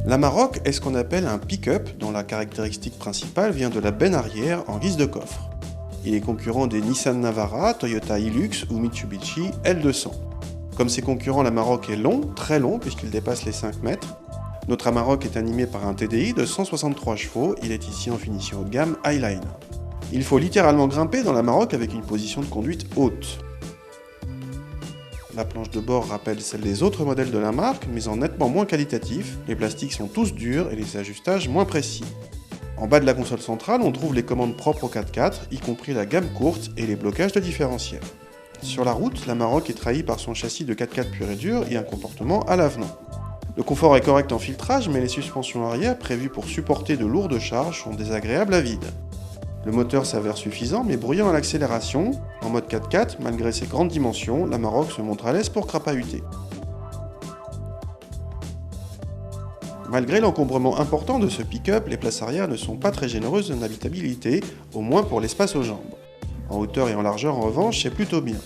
L'Amarok est ce qu'on appelle un pick-up dont la caractéristique principale vient de la benne arrière en guise de coffre. Il est concurrent des Nissan Navara, Toyota Hilux ou Mitsubishi L200. Comme ses concurrents, l'Amarok est long, très long puisqu'il dépasse les 5 mètres. Notre Amarok est animé par un TDI de 163 chevaux, il est ici en finition haut de gamme Highline. Il faut littéralement grimper dans l'Amarok avec une position de conduite haute. La planche de bord rappelle celle des autres modèles de la marque, mais en nettement moins qualitatif, les plastiques sont tous durs et les ajustages moins précis. En bas de la console centrale, on trouve les commandes propres au 4x4, y compris la gamme courte et les blocages de différentiel. Sur la route, l'Amarok est trahi par son châssis de 4x4 pur et dur et un comportement à l'avenant. Le confort est correct en filtrage, mais les suspensions arrière, prévues pour supporter de lourdes charges, sont désagréables à vide. Le moteur s'avère suffisant, mais bruyant à l'accélération. En mode 4x4, malgré ses grandes dimensions, l'Amarok se montre à l'aise pour crapahuter. Malgré l'encombrement important de ce pick-up, les places arrière ne sont pas très généreuses en habitabilité, au moins pour l'espace aux jambes. En hauteur et en largeur, en revanche, c'est plutôt bien.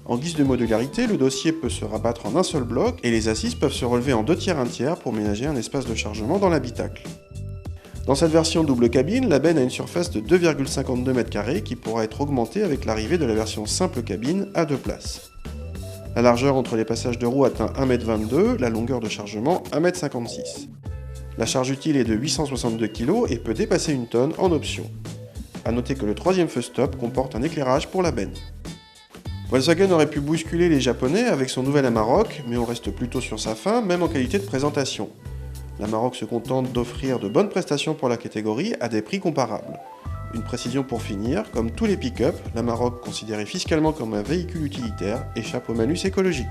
En guise de modularité, le dossier peut se rabattre en un seul bloc et les assises peuvent se relever en 2/3 pour ménager un espace de chargement dans l'habitacle. Dans cette version double cabine, la benne a une surface de 2,52 m² qui pourra être augmentée avec l'arrivée de la version simple cabine à 2 places. La largeur entre les passages de roues atteint 1,22 m, la longueur de chargement 1,56 m. La charge utile est de 862 kg et peut dépasser une tonne en option. A noter que le troisième feu stop comporte un éclairage pour la benne. Volkswagen aurait pu bousculer les Japonais avec son nouvel Amarok, mais on reste plutôt sur sa faim, même en qualité de présentation. L'Amarok se contente d'offrir de bonnes prestations pour la catégorie à des prix comparables. Une précision pour finir, comme tous les pick-up, l'Amarok, considéré fiscalement comme un véhicule utilitaire, échappe au malus écologique.